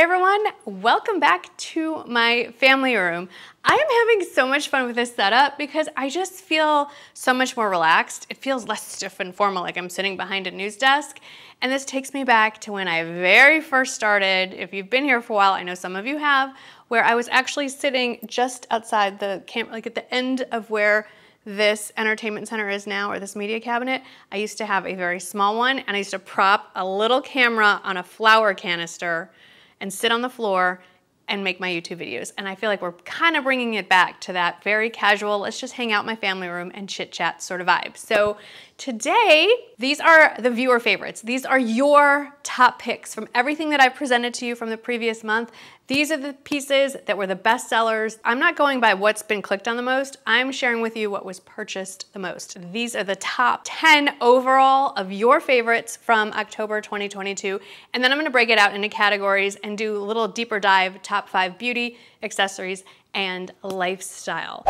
Hey everyone, welcome back to my family room. I am having so much fun with this setup because I just feel so much more relaxed. It feels less stiff and formal, like I'm sitting behind a news desk. And this takes me back to when I very first started. If you've been here for a while, I know some of you have, where I was actually sitting just outside the camp, like at the end of where this entertainment center is now, or this media cabinet. I used to have a very small one, and I used to prop a little camera on a flour canister and sit on the floor and make my YouTube videos. And I feel like we're kind of bringing it back to that very casual, let's just hang out in my family room and chit chat sort of vibe. So today, these are the viewer favorites. These are your top picks from everything that I've presented to you from the previous month. These are the pieces that were the best sellers. I'm not going by what's been clicked on the most. I'm sharing with you what was purchased the most. These are the top 10 overall of your favorites from October 2022. And then I'm gonna break it out into categories and do a little deeper dive, top 5 beauty, accessories, and lifestyle.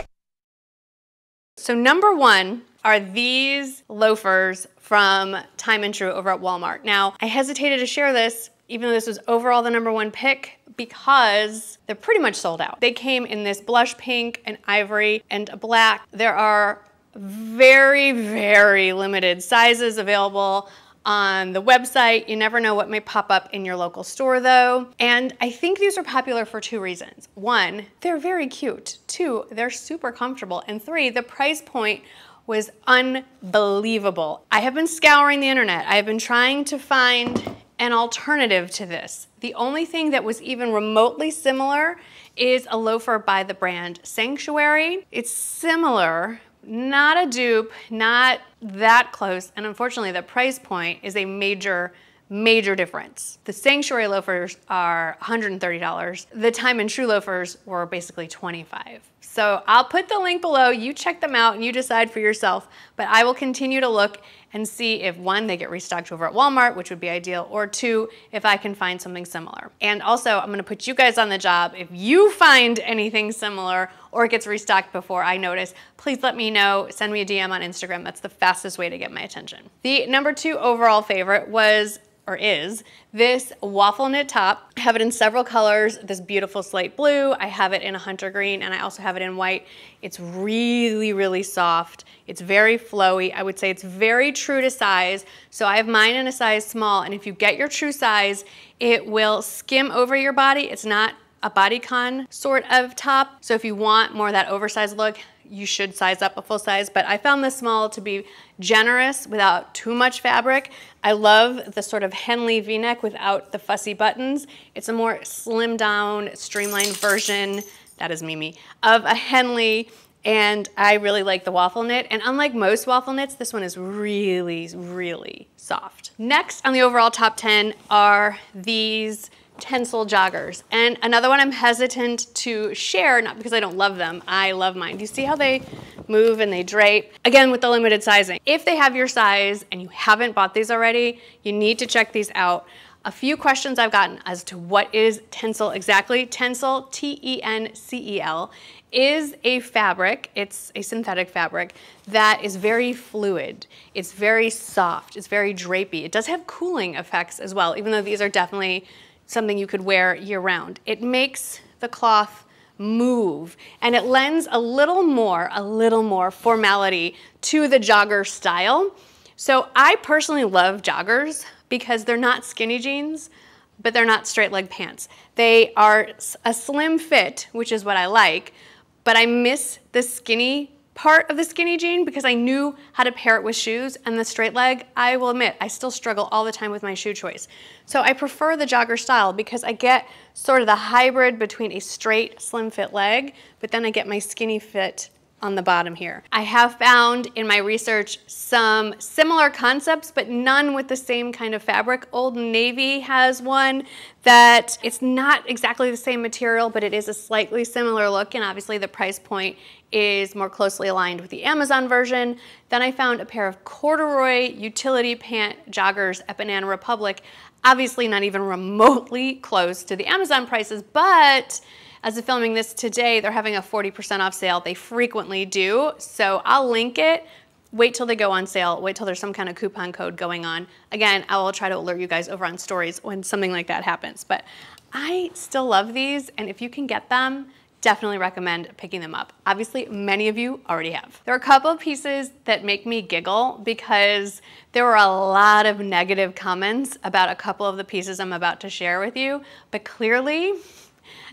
So number one are these loafers from Time and True over at Walmart. Now, I hesitated to share this even though this was overall the number one pick, because they're pretty much sold out. They came in this blush pink, and ivory, and a black. There are very, very limited sizes available on the website. You never know what may pop up in your local store though. And I think these are popular for two reasons. One, they're very cute. Two, they're super comfortable. And three, the price point was unbelievable. I have been scouring the internet. I have been trying to find an alternative to this. The only thing that was even remotely similar is a loafer by the brand Sanctuary. It's similar, not a dupe, not that close, and unfortunately the price point is a major difference. The Sanctuary loafers are $130. The Time and True loafers were basically $25. So I'll put the link below, you check them out and you decide for yourself, but I will continue to look and see if one, they get restocked over at Walmart, which would be ideal, or two, if I can find something similar. And also, I'm gonna put you guys on the job. If you find anything similar or it gets restocked before I notice, please let me know, send me a DM on Instagram. That's the fastest way to get my attention. The number two overall favorite was, or is, this waffle knit top. I have it in several colors, this beautiful slate blue, I have it in a hunter green, and I also have it in white. It's really, really soft. It's very flowy. I would say it's very true to size. So I have mine in a size small, and if you get your true size, it will skim over your body. It's not a bodycon sort of top. So if you want more of that oversized look, you should size up a full size, but I found this small to be generous without too much fabric. I love the sort of Henley V-neck without the fussy buttons. It's a more slimmed down, streamlined version, that is Mimi, of a Henley, and I really like the waffle knit. And unlike most waffle knits, this one is really, really soft. Next on the overall top 10 are these Tencel joggers. And another one I'm hesitant to share, not because I don't love them, I love mine. Do you see how they move and they drape? Again, with the limited sizing. If they have your size and you haven't bought these already, you need to check these out. A few questions I've gotten as to what is Tencel exactly. Tencel, T-E-N-C-E-L, is a fabric, it's a synthetic fabric that is very fluid. It's very soft, it's very drapey. It does have cooling effects as well, even though these are definitely something you could wear year round. It makes the cloth move, and it lends a little more formality to the jogger style. So I personally love joggers because they're not skinny jeans, but they're not straight leg pants. They are a slim fit, which is what I like, but I miss the skinny part of the skinny jean because I knew how to pair it with shoes, and the straight leg, I will admit, I still struggle all the time with my shoe choice. So I prefer the jogger style because I get sort of the hybrid between a straight slim fit leg, but then I get my skinny fit on the bottom here. I have found in my research some similar concepts, but none with the same kind of fabric. Old Navy has one that it's not exactly the same material, but it is a slightly similar look, and obviously the price point is more closely aligned with the Amazon version. Then I found a pair of corduroy utility pant joggers at Banana Republic, obviously not even remotely close to the Amazon prices, but as of filming this today, they're having a 40% off sale. They frequently do, so I'll link it. Wait till they go on sale. Wait till there's some kind of coupon code going on. Again, I will try to alert you guys over on stories when something like that happens. But I still love these, and if you can get them, definitely recommend picking them up. Obviously, many of you already have. There are a couple of pieces that make me giggle because there were a lot of negative comments about a couple of the pieces I'm about to share with you, but clearly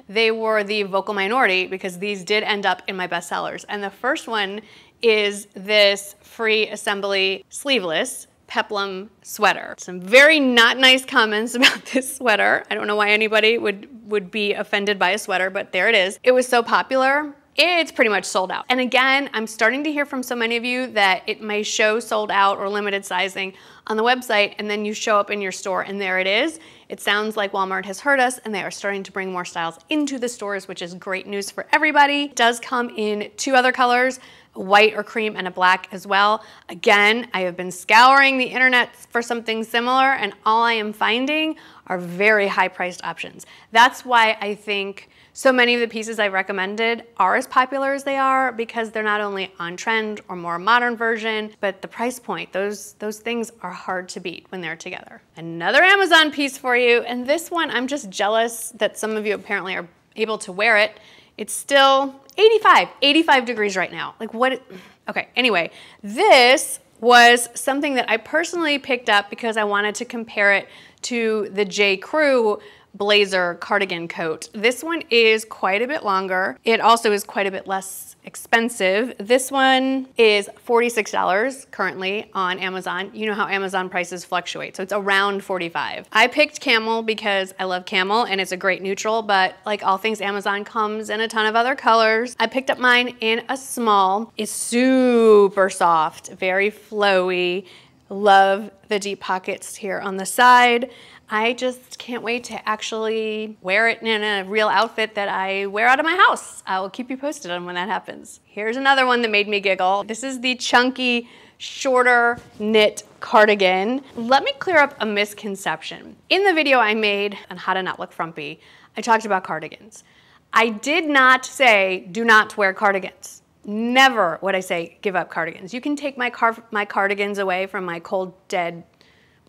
they were the vocal minority because these did end up in my bestsellers. And the first one is this free assembly sleeveless Peplum sweater. Some very not nice comments about this sweater. I don't know why anybody would be offended by a sweater, but there it is. It was so popular, it's pretty much sold out. And again, I'm starting to hear from so many of you that it may show sold out or limited sizing on the website, and then you show up in your store and there it is. It sounds like Walmart has heard us and they are starting to bring more styles into the stores, which is great news for everybody. It does come in 2 other colors, white or cream and a black as well. Again, I have been scouring the internet for something similar and all I am finding are very high priced options. That's why I think so many of the pieces I've recommended are as popular as they are because they're not only on trend or more modern version, but the price point, those things are hard to beat when they're together. Another Amazon piece for you, and this one I'm just jealous that some of you apparently are able to wear it. It's still 85 degrees right now. Like what, okay, anyway, this was something that I personally picked up because I wanted to compare it to the J. Crew blazer cardigan coat. This one is quite a bit longer. It also is quite a bit less expensive. This one is $46 currently on Amazon. You know how Amazon prices fluctuate, so it's around $45. I picked camel because I love camel and it's a great neutral, but like all things Amazon comes in a ton of other colors. I picked up mine in a small. It's super soft, very flowy. Love the deep pockets here on the side. I just can't wait to actually wear it in a real outfit that I wear out of my house. I will keep you posted on when that happens. Here's another one that made me giggle. This is the chunky, shorter knit cardigan. Let me clear up a misconception. In the video I made on how to not look frumpy, I talked about cardigans. I did not say do not wear cardigans. Never would I say give up cardigans. You can take my cardigans away from my cold, dead,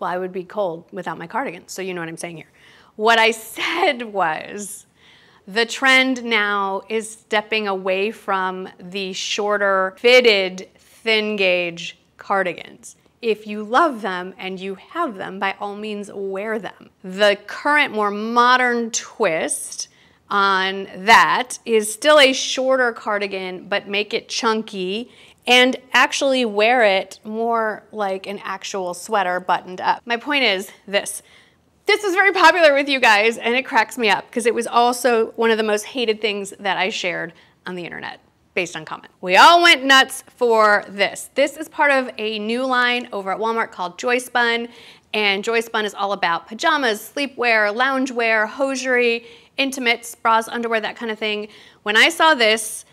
well, I would be cold without my cardigan, so you know what I'm saying here. What I said was the trend now is stepping away from the shorter, fitted, thin gauge cardigans. If you love them and you have them, by all means wear them. The current, more modern twist on that is still a shorter cardigan, but make it chunky and actually wear it more like an actual sweater buttoned up. My point is this. This is very popular with you guys and it cracks me up because it was also one of the most hated things that I shared on the internet based on comment. We all went nuts for this. This is part of a new line over at Walmart called Joyspun, and Joyspun is all about pajamas, sleepwear, loungewear, hosiery, intimates, bras, underwear, that kind of thing. When I saw this,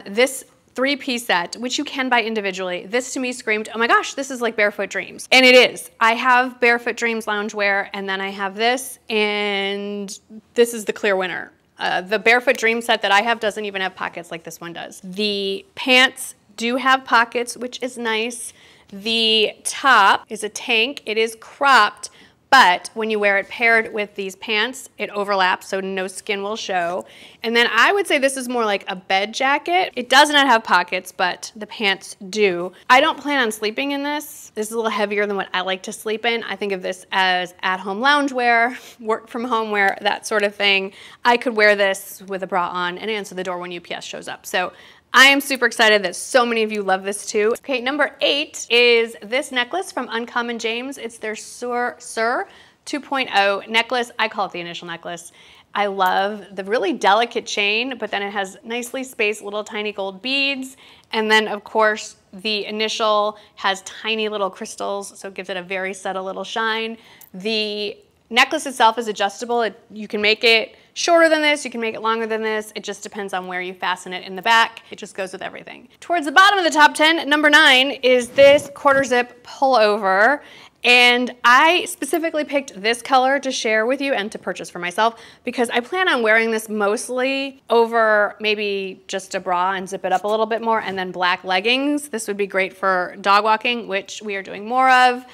this 3-piece set, which you can buy individually, this to me screamed, oh my gosh, this is like Barefoot Dreams. And it is. I have Barefoot Dreams loungewear, and then I have this, and this is the clear winner. The Barefoot Dream set that I have doesn't even have pockets like this one does. The pants do have pockets, which is nice. The top is a tank. It is cropped, but when you wear it paired with these pants, it overlaps so no skin will show. And then I would say this is more like a bed jacket. It does not have pockets, but the pants do. I don't plan on sleeping in this. This is a little heavier than what I like to sleep in. I think of this as at-home loungewear, work from home wear, that sort of thing. I could wear this with a bra on and answer the door when UPS shows up. So I am super excited that so many of you love this too. Okay, number 8 is this necklace from Uncommon James. It's their Sur 2.0 necklace. I call it the initial necklace. I love the really delicate chain, but then it has nicely spaced little tiny gold beads. And then of course, the initial has tiny little crystals, so it gives it a very subtle little shine. The necklace itself is adjustable. You can make it shorter than this, you can make it longer than this. It just depends on where you fasten it in the back. It just goes with everything. Towards the bottom of the top 10, number 9 is this quarter zip pullover. And I specifically picked this color to share with you and to purchase for myself because I plan on wearing this mostly over maybe just a bra and zip it up a little bit more, and then black leggings. This would be great for dog walking, which we are doing more of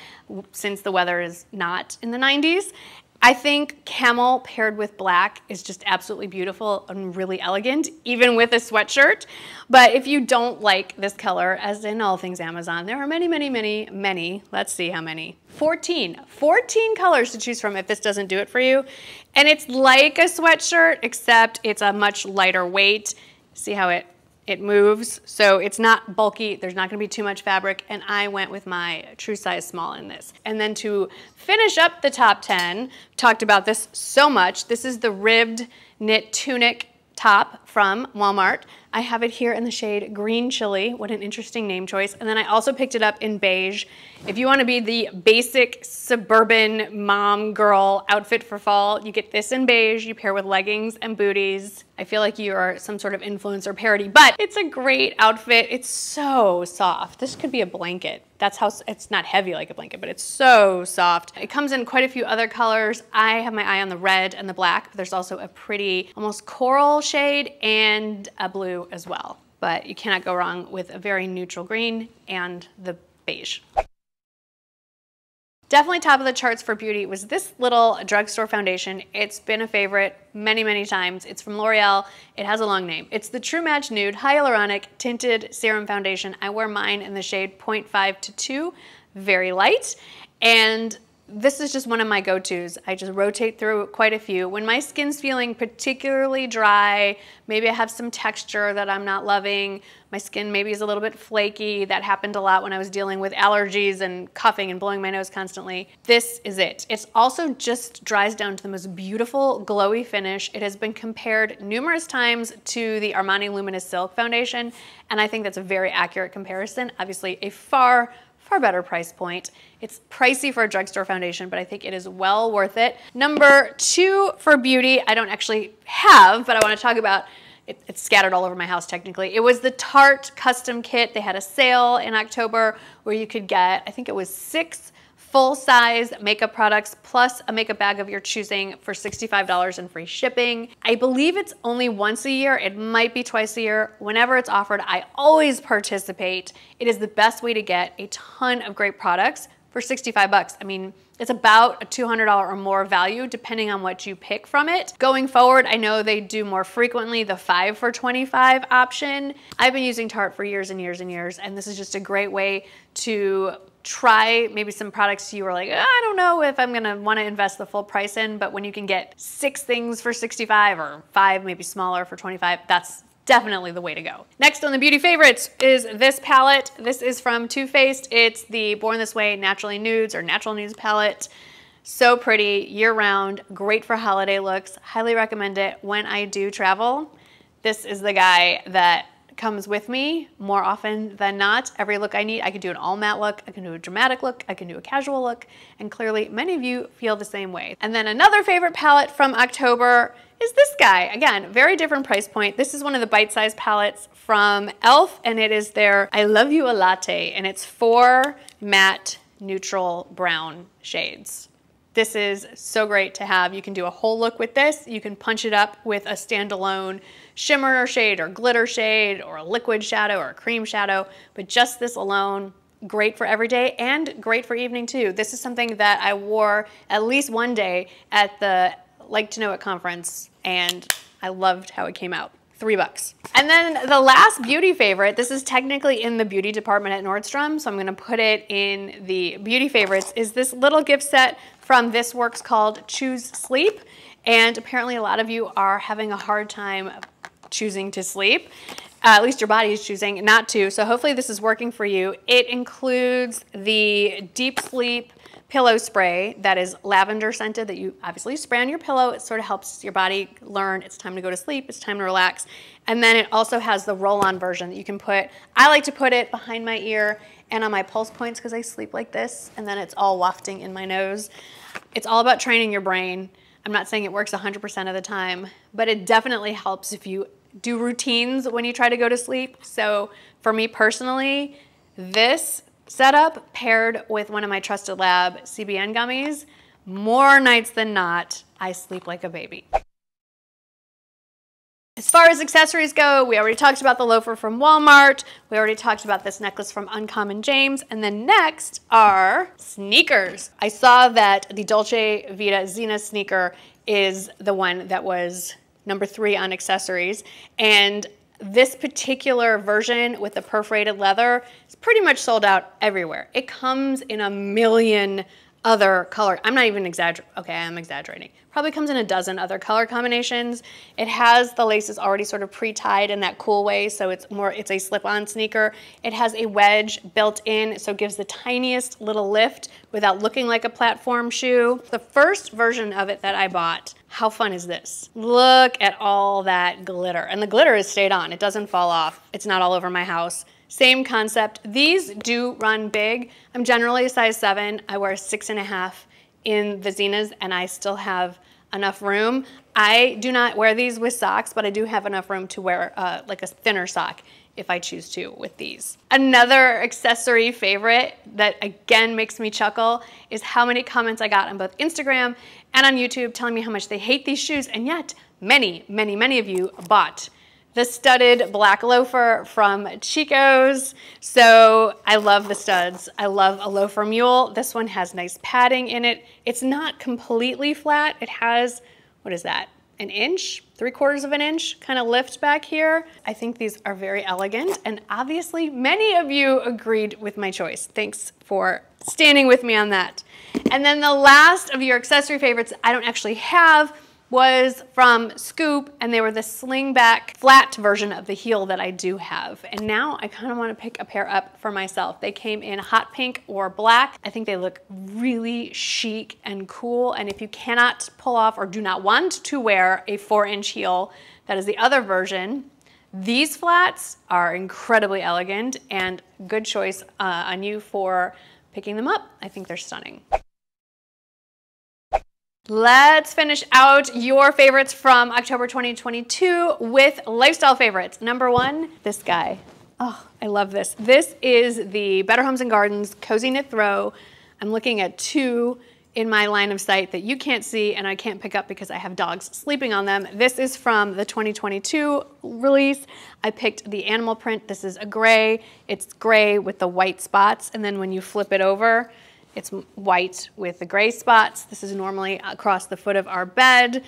since the weather is not in the 90s. I think camel paired with black is just absolutely beautiful and really elegant, even with a sweatshirt. But if you don't like this color, as in all things Amazon, there are many, let's see how many, 14 colors to choose from if this doesn't do it for you. And it's like a sweatshirt, except it's a much lighter weight. See how it moves, so it's not bulky, there's not gonna be too much fabric, and I went with my true size small in this. And then to finish up the top 10, talked about this so much, this is the ribbed knit tunic top from Walmart. I have it here in the shade Green Chili. What an interesting name choice. And then I also picked it up in beige. If you want to be the basic suburban mom girl outfit for fall, you get this in beige. You pair with leggings and booties. I feel like you are some sort of influencer parody, but it's a great outfit. It's so soft. This could be a blanket. That's how, it's not heavy like a blanket, but it's so soft. It comes in quite a few other colors. I have my eye on the red and the black, but there's also a pretty almost coral shade and a blue as well. But you cannot go wrong with a very neutral green and the beige. Definitely top of the charts for beauty was this little drugstore foundation. It's been a favorite many times. It's from L'Oreal. It has a long name. It's the True Match Nude Hyaluronic Tinted Serum Foundation. I wear mine in the shade 0.5 to 2, very light. And this is just one of my go-tos. I just rotate through quite a few. When my skin's feeling particularly dry, maybe I have some texture that I'm not loving, my skin maybe is a little bit flaky. That happened a lot when I was dealing with allergies and coughing and blowing my nose constantly. This is it. It's also just dries down to the most beautiful glowy finish. It has been compared numerous times to the Armani Luminous Silk Foundation, and I think that's a very accurate comparison. Obviously a far better price point. It's pricey for a drugstore foundation, but I think it is well worth it. Number 2 for beauty, I don't actually have, but I want to talk about. It's scattered all over my house technically. It was the Tarte Custom Kit. They had a sale in October where you could get, I think it was 6 full-size makeup products plus a makeup bag of your choosing for $65 and free shipping. I believe it's only once a year. It might be twice a year. Whenever it's offered, I always participate. It is the best way to get a ton of great products for 65 bucks. I mean, it's about a $200 or more value depending on what you pick from it. Going forward, I know they do more frequently the 5 for 25 option. I've been using Tarte for years and years, and this is just a great way to try maybe some products you were like, I don't know if I'm gonna wanna invest the full price in, but when you can get 6 things for 65 or 5, maybe smaller for 25, that's definitely the way to go. Next on the beauty favorites is this palette. This is from Too Faced. It's the Born This Way Naturally Nudes or Natural Nudes palette. So pretty, year round, great for holiday looks. Highly recommend it when I do travel. This is the guy that comes with me more often than not. Every look I need, I can do an all matte look, I can do a dramatic look, I can do a casual look, and clearly many of you feel the same way. And then another favorite palette from October is this guy. Again, very different price point. This is one of the bite-sized palettes from e.l.f. and it is their I Love You a Latte, and it's 4 matte neutral brown shades. This is so great to have. You can do a whole look with this. You can punch it up with a standalone shimmer shade or glitter shade or a liquid shadow or a cream shadow, but just this alone, great for every day and great for evening too. This is something that I wore at least one day at the Like to Know It conference, and I loved how it came out. $3. And then the last beauty favorite, this is technically in the beauty department at Nordstrom, so I'm gonna put it in the beauty favorites, is this little gift set from This Works called Choose Sleep. And apparently a lot of you are having a hard time choosing to sleep. At least your body is choosing not to, so hopefully this is working for you. It includes the Deep Sleep pillow spray that is lavender scented that you obviously spray on your pillow. It sort of helps your body learn it's time to go to sleep, it's time to relax. And then it also has the roll-on version that you can put, I like to put it behind my ear and on my pulse points because I sleep like this, and then it's all wafting in my nose. It's all about training your brain. I'm not saying it works 100% of the time, but it definitely helps if you do routines when you try to go to sleep. So for me personally, this setup paired with one of my Trusted Lab CBN gummies, more nights than not, I sleep like a baby. As far as accessories go, we already talked about the loafer from Walmart. We already talked about this necklace from Uncommon James. And then next are sneakers. I saw that the Dolce Vita Zena sneaker is the one that was number 3 on accessories. And this particular version with the perforated leather is pretty much sold out everywhere. It comes in a million other color. I'm not even exaggerating. Okay, I am exaggerating. Probably comes in a dozen other color combinations. It has the laces already sort of pre-tied in that cool way, so it's a slip-on sneaker. It has a wedge built in, so it gives the tiniest little lift without looking like a platform shoe. The first version of it that I bought, how fun is this? Look at all that glitter. And the glitter is stayed on. It doesn't fall off. It's not all over my house. Same concept. These do run big. I'm generally a size 7. I wear a 6.5 in the Zenas, and I still have enough room. I do not wear these with socks, but I do have enough room to wear like a thinner sock if I choose to with these. Another accessory favorite that again makes me chuckle is how many comments I got on both Instagram and on YouTube telling me how much they hate these shoes, and yet many, many, many of you bought the studded black loafer from Chico's. So I love the studs. I love a loafer mule. This one has nice padding in it. It's not completely flat. It has, what is that? An inch, 3/4 of an inch kind of lift back here. I think these are very elegant, and obviously many of you agreed with my choice. Thanks for standing with me on that. And then the last of your accessory favorites I don't actually have was from Scoop, and they were the sling back flat version of the heel that I do have. And now I kind of want to pick a pair up for myself. They came in hot pink or black. I think they look really chic and cool. And if you cannot pull off or do not want to wear a 4-inch heel, that is the other version. These flats are incredibly elegant, and good choice on you for picking them up. I think they're stunning. Let's finish out your favorites from October 2022 with lifestyle favorites. Number 1, this guy. Oh, I love this. This is the Better Homes and Gardens Cozy Knit Throw. I'm looking at 2 in my line of sight that you can't see and I can't pick up because I have dogs sleeping on them. This is from the 2022 release. I picked the animal print. This is a gray. It's gray with the white spots, and then when you flip it over, it's white with the gray spots. This is normally across the foot of our bed.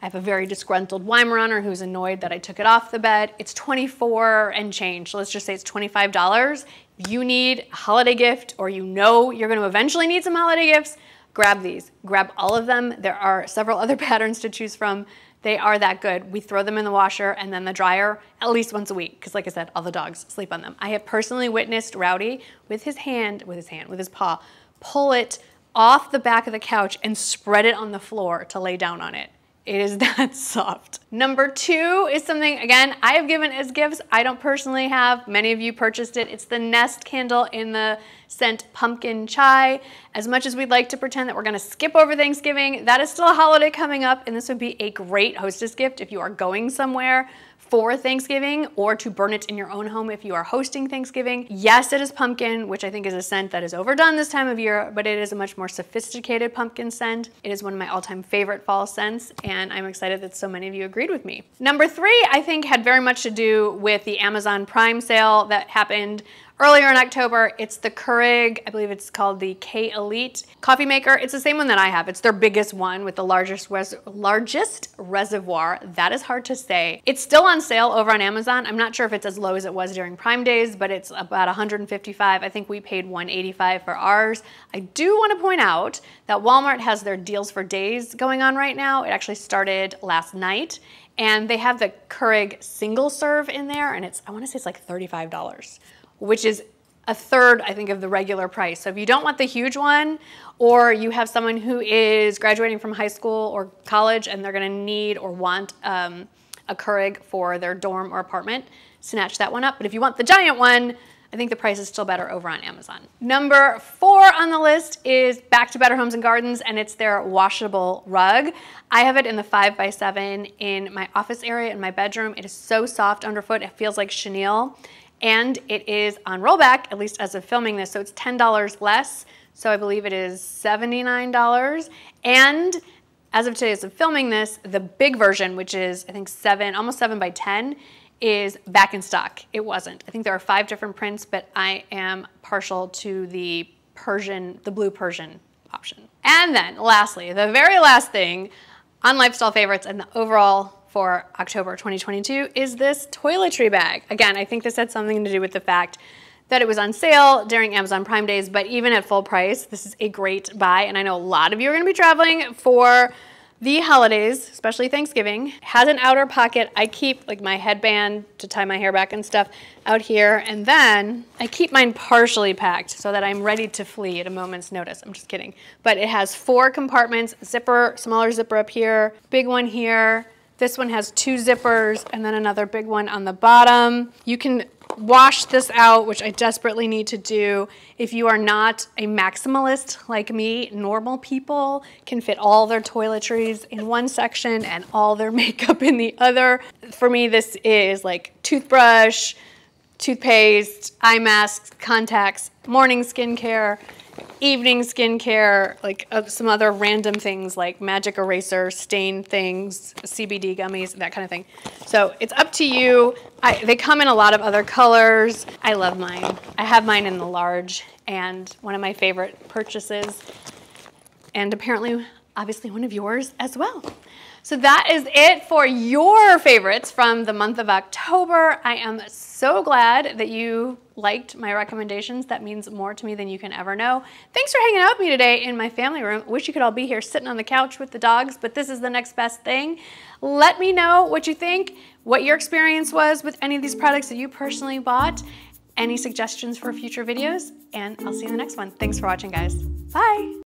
I have a very disgruntled Weimaraner who's annoyed that I took it off the bed. It's $24 and change, so let's just say it's $25. If you need a holiday gift, or you know you're gonna eventually need some holiday gifts, grab these. Grab all of them. There are several other patterns to choose from. They are that good. We throw them in the washer and then the dryer at least once a week, because like I said, all the dogs sleep on them. I have personally witnessed Rowdy with his paw, pull it off the back of the couch and spread it on the floor to lay down on it. It is that soft. Number 2 is something, again, I have given as gifts. I don't personally have. Many of you purchased it. It's the Nest candle in the scent Pumpkin Chai. As much as we'd like to pretend that we're gonna skip over Thanksgiving, that is still a holiday coming up, and this would be a great hostess gift if you are going somewhere for Thanksgiving, or to burn it in your own home if you are hosting Thanksgiving. Yes, it is pumpkin, which I think is a scent that is overdone this time of year, but it is a much more sophisticated pumpkin scent. It is one of my all-time favorite fall scents, and I'm excited that so many of you agreed with me. Number 3, I think, had very much to do with the Amazon Prime sale that happened earlier in October. It's the Keurig, I believe it's called the K Elite coffee maker. It's the same one that I have. It's their biggest one with the largest reservoir. That is hard to say. It's still on sale over on Amazon. I'm not sure if it's as low as it was during Prime Days, but it's about $155. I think we paid $185 for ours. I do want to point out that Walmart has their deals for days going on right now. It actually started last night, and they have the Keurig single serve in there, and I want to say it's like $35. Which is a third, I think, of the regular price. So if you don't want the huge one, or you have someone who is graduating from high school or college and they're gonna need or want a Keurig for their dorm or apartment, snatch that one up. But if you want the giant one, I think the price is still better over on Amazon. Number 4 on the list is back to Better Homes and Gardens, and it's their washable rug. I have it in the 5x7 in my office area in my bedroom. It is so soft underfoot, it feels like chenille. And it is on rollback, at least as of filming this, so it's $10 less. So I believe it is $79. And As of today's of filming this, the big version, which is I think almost 7 by 10, is back in stock. It wasn't. I think there are 5 different prints, but I am partial to the blue Persian option. And then lastly, the very last thing on lifestyle favorites and the overall for October 2022 is this toiletry bag. Again, I think this had something to do with the fact that it was on sale during Amazon Prime days, but even at full price, this is a great buy. And I know a lot of you are gonna be traveling for the holidays, especially Thanksgiving. It has an outer pocket. I keep like my headband to tie my hair back and stuff out here. And then I keep mine partially packed so that I'm ready to flee at a moment's notice. I'm just kidding. But it has 4 compartments, zipper, smaller zipper up here, big one here. This one has 2 zippers and then another big one on the bottom. You can wash this out, which I desperately need to do. If you are not a maximalist like me, normal people can fit all their toiletries in one section and all their makeup in the other. For me, this is like toothbrush, toothpaste, eye masks, contacts, morning skincare, evening skincare, like some other random things like magic eraser, stain things, CBD gummies, that kind of thing. So it's up to you. They come in a lot of other colors. I love mine. I have mine in the large, and one of my favorite purchases, and apparently, obviously one of yours as well. So that is it for your favorites from the month of October. I am so glad that you liked my recommendations. That means more to me than you can ever know. Thanks for hanging out with me today in my family room. Wish you could all be here sitting on the couch with the dogs, but this is the next best thing. Let me know what you think, what your experience was with any of these products that you personally bought, any suggestions for future videos, and I'll see you in the next one. Thanks for watching, guys. Bye.